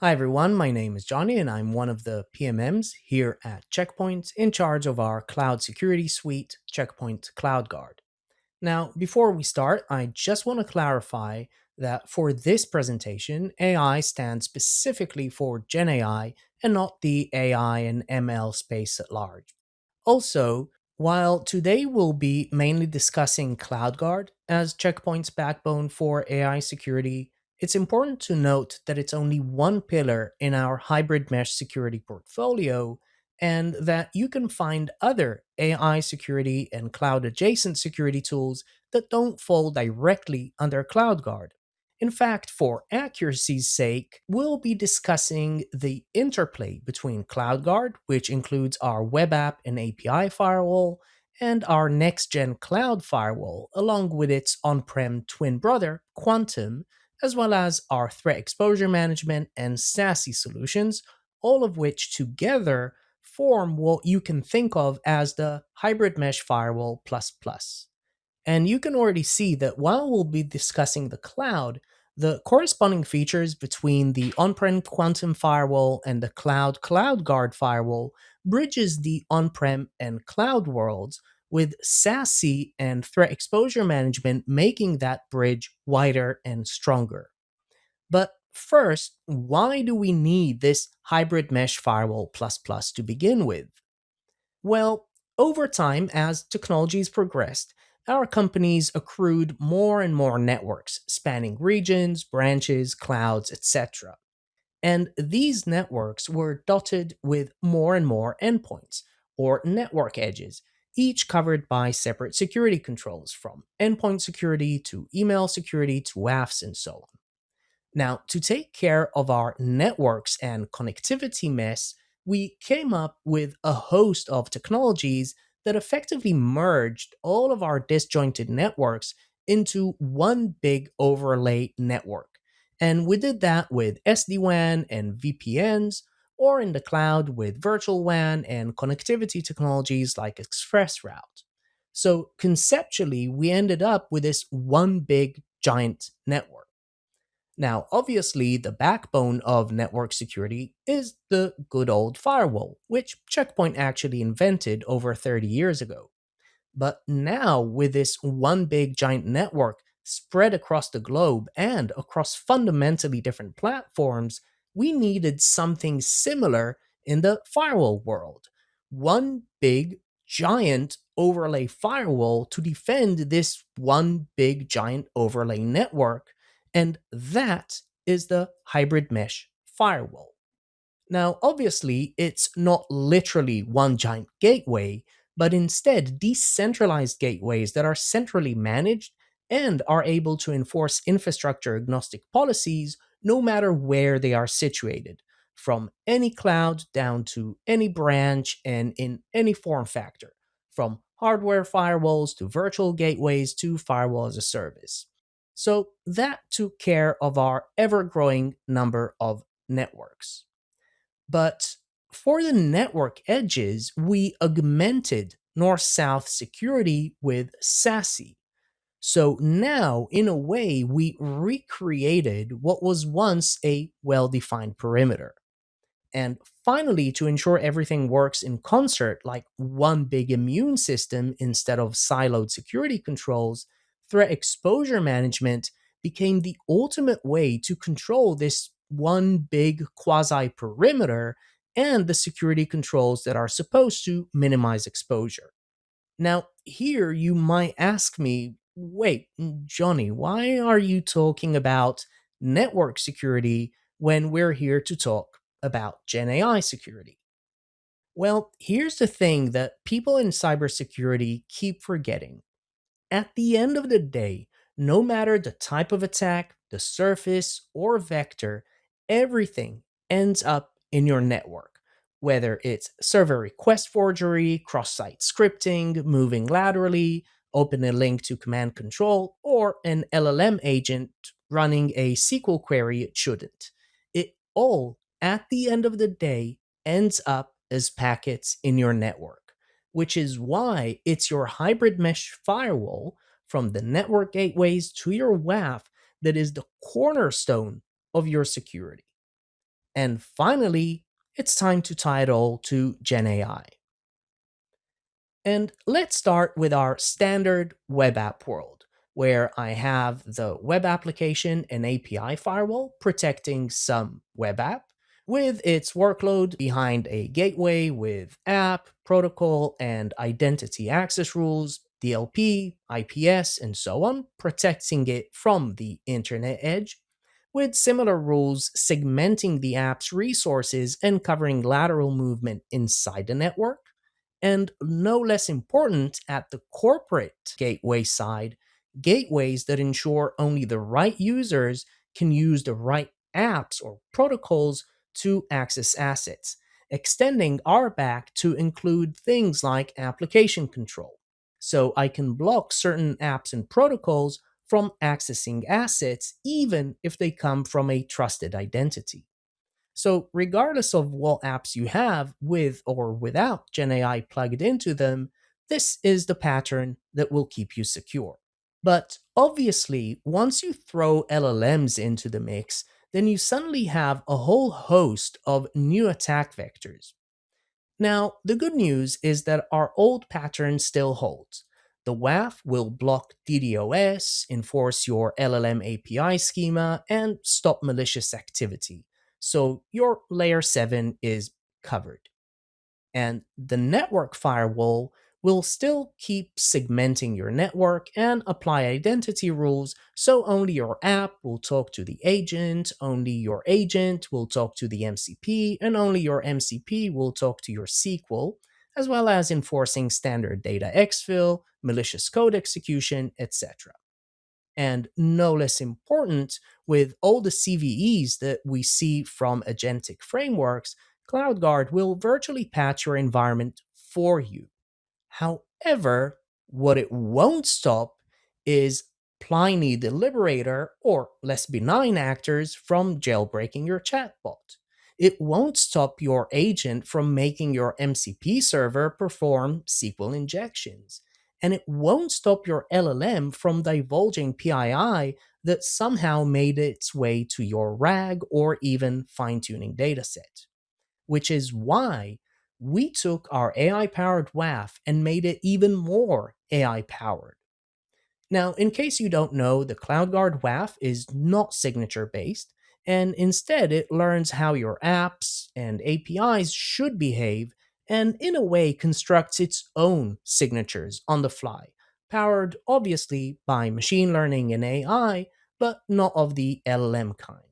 Hi everyone, my name is Johnny and I'm one of the PMMs here at Check Point in charge of our cloud security suite, Check Point CloudGuard. Now, before we start, I just want to clarify that for this presentation, AI stands specifically for Gen AI and not the AI and ML space at large. Also, while today we'll be mainly discussing CloudGuard as Check Point's backbone for AI security, it's important to note that it's only one pillar in our hybrid mesh security portfolio, and that you can find other AI security and cloud adjacent security tools that don't fall directly under CloudGuard. In fact, for accuracy's sake, we'll be discussing the interplay between CloudGuard, which includes our web app and API firewall, and our next gen cloud firewall, along with its on prem twin brother, Quantum, as well as our threat exposure management and SASE solutions, all of which together form what you can think of as the hybrid mesh firewall plus plus. And you can already see that while we'll be discussing the cloud, the corresponding features between the on-prem quantum firewall and the CloudGuard firewall bridges the on-prem and cloud worlds, with SASE and threat exposure management making that bridge wider and stronger. But first, why do we need this hybrid mesh firewall plus plus to begin with? Well, over time, as technologies progressed, our companies accrued more and more networks spanning regions, branches, clouds, etc. And these networks were dotted with more and more endpoints, or network edges, each covered by separate security controls from endpoint security to email security to WAFs and so on. Now, to take care of our networks and connectivity mess, we came up with a host of technologies that effectively merged all of our disjointed networks into one big overlay network. And we did that with SD-WAN and VPNs, or in the cloud with virtual WAN and connectivity technologies like ExpressRoute. So conceptually, we ended up with this one big giant network. Now, obviously, the backbone of network security is the good old firewall, which Check Point actually invented over 30 years ago. But now, with this one big giant network spread across the globe and across fundamentally different platforms, we needed something similar in the firewall world. One big giant overlay firewall to defend this one big giant overlay network, and that is the hybrid mesh firewall. Now, obviously, it's not literally one giant gateway, but instead decentralized gateways that are centrally managed and are able to enforce infrastructure agnostic policies no matter where they are situated, from any cloud down to any branch and in any form factor, from hardware firewalls to virtual gateways to firewall as a service. So that took care of our ever growing number of networks. But for the network edges, we augmented north south security with SASE. So now, in a way, we recreated what was once a well defined perimeter. And finally, to ensure everything works in concert like one big immune system instead of siloed security controls, threat exposure management became the ultimate way to control this one big quasi perimeter and the security controls that are supposed to minimize exposure. Now, here you might ask me, wait, Johnny, why are you talking about network security when we're here to talk about Gen AI security? Well, here's the thing that people in cybersecurity keep forgetting. At the end of the day, no matter the type of attack, the surface, or vector, everything ends up in your network. Whether it's server request forgery, cross site scripting, moving laterally, open a link to command control, or an LLM agent running a SQL query it shouldn't. It all, at the end of the day, ends up as packets in your network, which is why it's your hybrid mesh firewall, from the network gateways to your WAF, that is the cornerstone of your security. And finally, it's time to tie it all to Gen AI. And let's start with our standard web app world, where I have the web application and API firewall protecting some web app with its workload behind a gateway with app, protocol, and identity access rules, DLP, IPS, and so on, protecting it from the internet edge, with similar rules segmenting the app's resources and covering lateral movement inside the network. And no less important, at the corporate gateway side, gateways that ensure only the right users can use the right apps or protocols to access assets, extending our back to include things like application control. So I can block certain apps and protocols from accessing assets even if they come from a trusted identity. So, regardless of what apps you have with or without GenAI plugged into them, this is the pattern that will keep you secure. But obviously, once you throw LLMs into the mix, then you suddenly have a whole host of new attack vectors. Now, the good news is that our old pattern still holds. The WAF will block DDoS, enforce your LLM API schema, and stop malicious activity. So your layer 7 is covered. And the network firewall will still keep segmenting your network and apply identity rules, so only your app will talk to the agent, only your agent will talk to the MCP, and only your MCP will talk to your SQL, as well as enforcing standard data exfil, malicious code execution, etc. And no less important, with all the CVEs that we see from agentic frameworks, CloudGuard will virtually patch your environment for you. However, what it won't stop is Pliny the Liberator or less benign actors from jailbreaking your chatbot. It won't stop your agent from making your MCP server perform SQL injections. And it won't stop your LLM from divulging PII that somehow made its way to your RAG or even fine tuning dataset. Which is why we took our AI powered WAF and made it even more AI powered. Now, in case you don't know, the CloudGuard WAF is not signature based, and instead it learns how your apps and APIs should behave and, in a way, constructs its own signatures on the fly, powered obviously by machine learning and AI, but not of the LLM kind.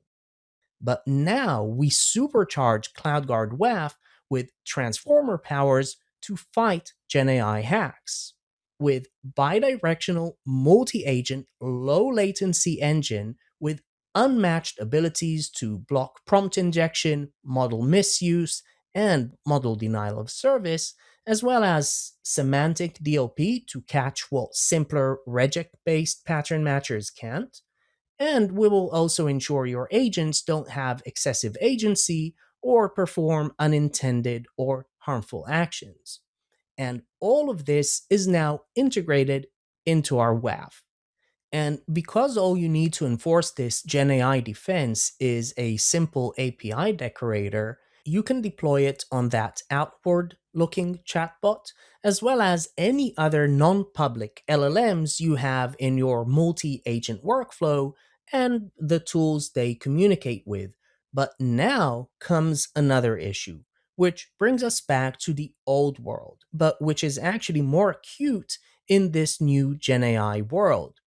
But now we supercharge CloudGuard WAF with transformer powers to fight GenAI hacks. With bidirectional multi-agent low latency engine with unmatched abilities to block prompt injection, model misuse, and model denial of service, as well as semantic DLP to catch what simpler regex-based pattern matchers can't, and we will also ensure your agents don't have excessive agency or perform unintended or harmful actions. And all of this is now integrated into our WAF. And because all you need to enforce this GenAI defense is a simple API decorator, you can deploy it on that outward looking chatbot, as well as any other non public LLMs you have in your multi agent workflow and the tools they communicate with. But now comes another issue, which brings us back to the old world, but which is actually more acute in this new GenAI world.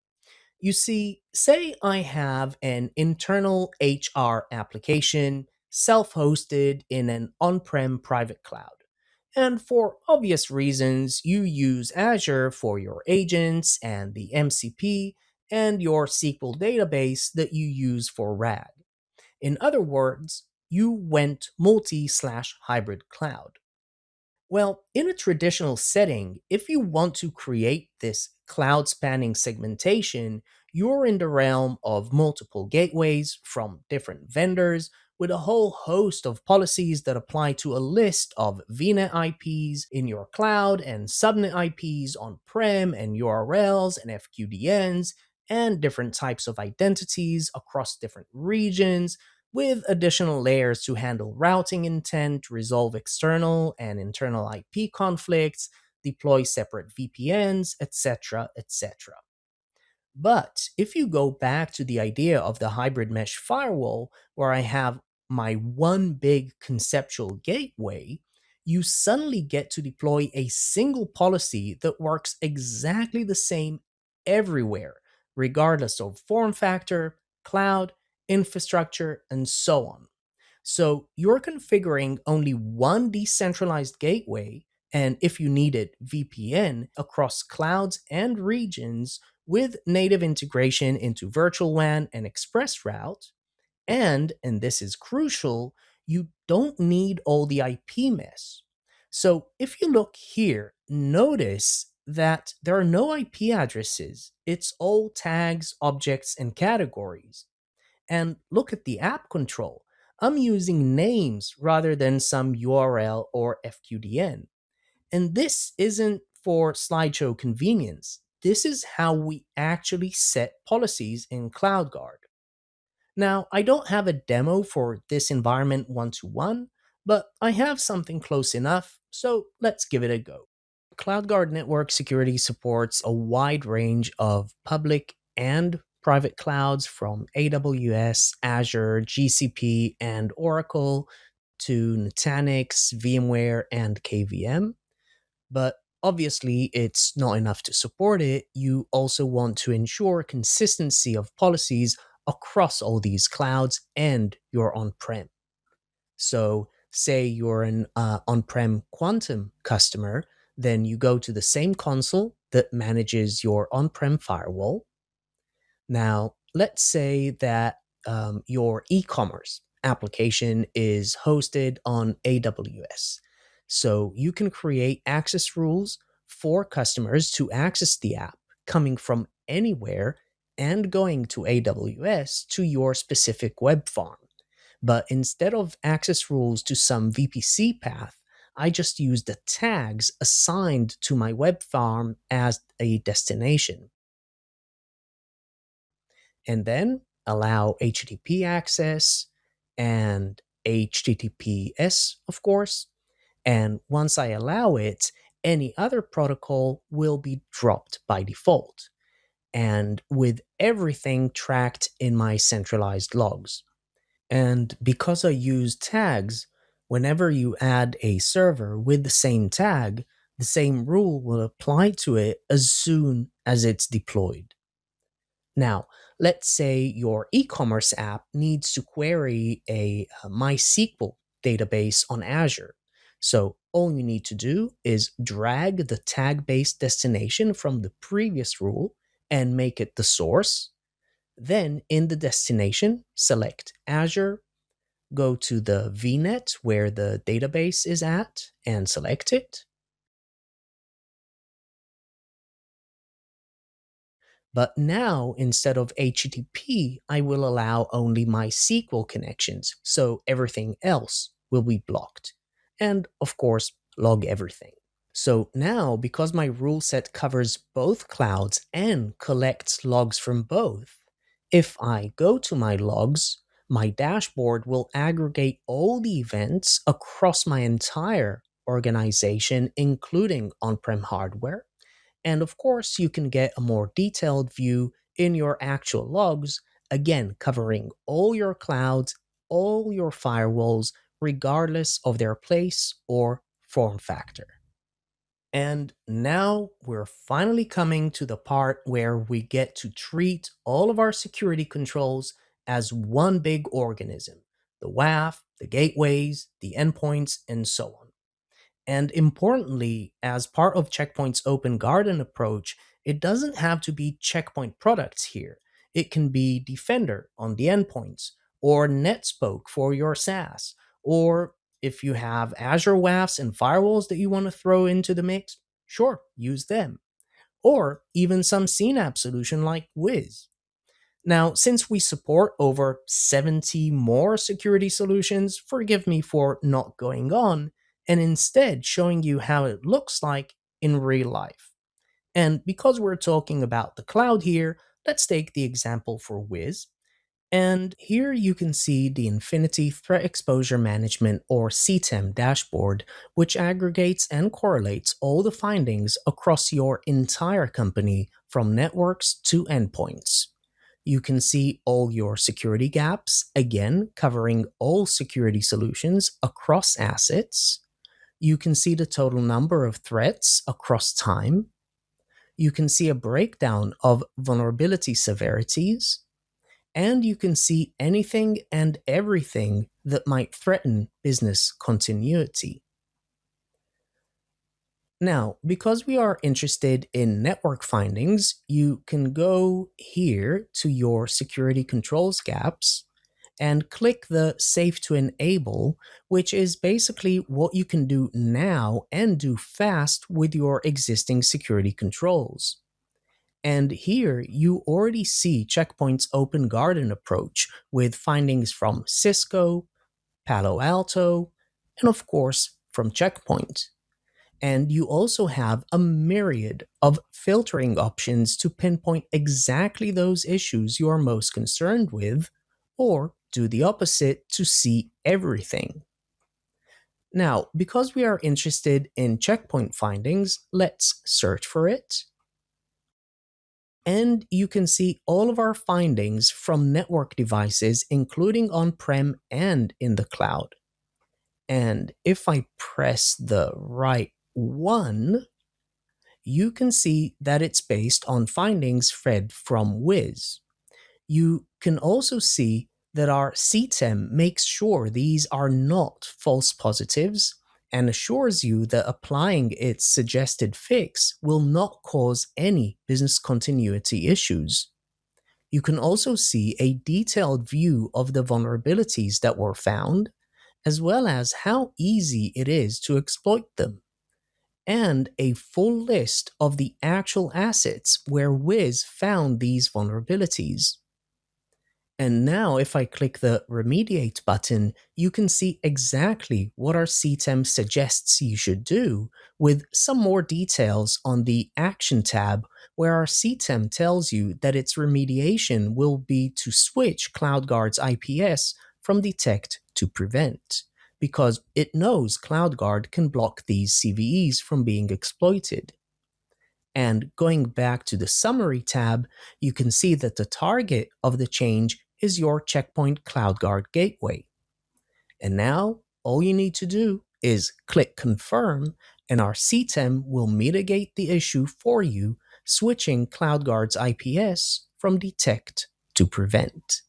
You see, say I have an internal HR application self hosted in an on prem private cloud. And for obvious reasons, you use Azure for your agents and the MCP and your SQL database that you use for RAG. In other words, you went multi/hybrid cloud. Well, in a traditional setting, if you want to create this cloud spanning segmentation, you're in the realm of multiple gateways from different vendors with a whole host of policies that apply to a list of VNet IPs in your cloud and subnet IPs on prem and URLs and FQDNs and different types of identities across different regions, with additional layers to handle routing intent, resolve external and internal IP conflicts, deploy separate VPNs, etc., etc. But if you go back to the idea of the hybrid mesh firewall, where I have my one big conceptual gateway, you suddenly get to deploy a single policy that works exactly the same everywhere, regardless of form factor, cloud, infrastructure, and so on. So you're configuring only one decentralized gateway, and if you needed VPN across clouds and regions with native integration into virtual WAN and ExpressRoute, and this is crucial, you don't need all the IP mess. So if you look here, notice that there are no IP addresses. It's all tags, objects, and categories. And look at the app control. I'm using names rather than some URL or FQDN. And this isn't for slideshow convenience. This is how we actually set policies in CloudGuard. Now, I don't have a demo for this environment one-to-one, but I have something close enough, so let's give it a go. CloudGuard Network Security supports a wide range of public and private clouds from AWS, Azure, GCP, and Oracle to Nutanix, VMware, and KVM. But obviously, it's not enough to support it. You also want to ensure consistency of policies across all these clouds and your on prem. So, say you're an on prem Quantum customer, then you go to the same console that manages your on prem firewall. Now, let's say that your e commerce application is hosted on AWS. So you can create access rules for customers to access the app coming from anywhere and going to AWS to your specific web farm. But instead of access rules to some VPC path, I just use the tags assigned to my web farm as a destination, and then allow HTTP access and HTTPS, of course. And once I allow it, any other protocol will be dropped by default, and with everything tracked in my centralized logs. And because I use tags, whenever you add a server with the same tag, the same rule will apply to it as soon as it's deployed. Now, let's say your e commerce app needs to query a MySQL database on Azure. So, all you need to do is drag the tag based destination from the previous rule and make it the source. Then, in the destination, select Azure, go to the VNet where the database is at, and select it. But now, instead of HTTP, I will allow only MySQL connections, so everything else will be blocked. And of course, log everything. So now, because my rule set covers both clouds and collects logs from both, if I go to my logs, my dashboard will aggregate all the events across my entire organization, including on prem hardware. And of course, you can get a more detailed view in your actual logs, again, covering all your clouds, all your firewalls, regardless of their place or form factor. And now we're finally coming to the part where we get to treat all of our security controls as one big organism: the WAF, the gateways, the endpoints, and so on. And importantly, as part of Checkpoint's open garden approach, it doesn't have to be Checkpoint products here. It can be Defender on the endpoints, or Netspoke for your SaaS, or if you have Azure WAFs and firewalls that you want to throw into the mix, sure, use them. Or even some CNAPP solution like Wiz. Now, since we support over 70 more security solutions, forgive me for not going on and instead showing you how it looks like in real life. And because we're talking about the cloud here, let's take the example for Wiz. And here you can see the Infinity Threat Exposure Management or CTEM dashboard, which aggregates and correlates all the findings across your entire company from networks to endpoints. You can see all your security gaps, again, covering all security solutions across assets. You can see the total number of threats across time. You can see a breakdown of vulnerability severities. And you can see anything and everything that might threaten business continuity. Now, because we are interested in network findings, you can go here to your security controls gaps and click the Save to Enable, which is basically what you can do now and do fast with your existing security controls. And here you already see Check Point's open garden approach with findings from Cisco, Palo Alto, and of course from Check Point. And you also have a myriad of filtering options to pinpoint exactly those issues you are most concerned with, or do the opposite to see everything. Now, because we are interested in checkpoint findings, let's search for it. And you can see all of our findings from network devices, including on-prem and in the cloud. And if I press the right one, you can see that it's based on findings fed from Wiz. You can also see that our CTEM makes sure these are not false positives and assures you that applying its suggested fix will not cause any business continuity issues. You can also see a detailed view of the vulnerabilities that were found, as well as how easy it is to exploit them, and a full list of the actual assets where Wiz found these vulnerabilities. And now if I click the Remediate button, you can see exactly what our CTEM suggests you should do, with some more details on the Action tab, where our CTEM tells you that its remediation will be to switch CloudGuard's IPS from detect to prevent, because it knows CloudGuard can block these CVEs from being exploited. And going back to the Summary tab, you can see that the target of the change is your Check Point CloudGuard gateway. And now, all you need to do is click Confirm, and our CTEM will mitigate the issue for you, switching CloudGuard's IPS from detect to prevent.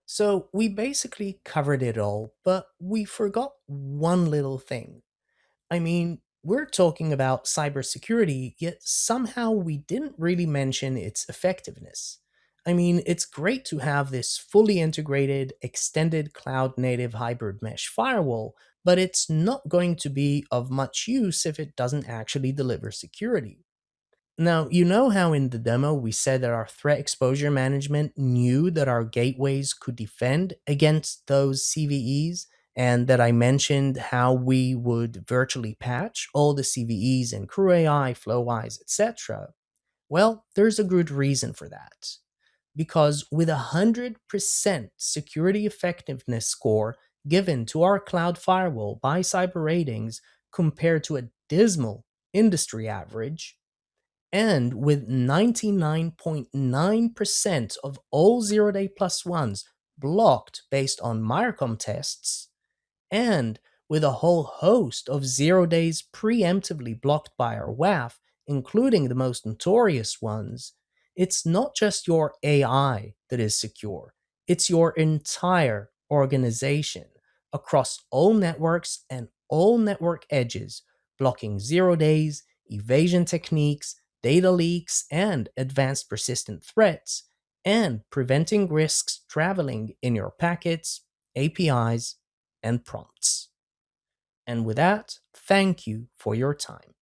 So we basically covered it all, but we forgot one little thing. I mean, we're talking about cybersecurity, yet somehow we didn't really mention its effectiveness. I mean, it's great to have this fully integrated, extended cloud native hybrid mesh firewall, but it's not going to be of much use if it doesn't actually deliver security. Now, you know how in the demo we said that our threat exposure management knew that our gateways could defend against those CVEs, and that I mentioned how we would virtually patch all the CVEs in CrewAI, FlowWise, etc.? Well, there's a good reason for that. Because with a 100% security effectiveness score given to our cloud firewall by Cyber Ratings compared to a dismal industry average, and with 99.9% of all zero-day plus ones blocked based on Myrcom tests, and with a whole host of 0 days preemptively blocked by our WAF, including the most notorious ones, it's not just your AI that is secure, it's your entire organization across all networks and all network edges, blocking 0 days, evasion techniques, data leaks, and advanced persistent threats, and preventing risks traveling in your packets, APIs, and prompts. And with that, thank you for your time.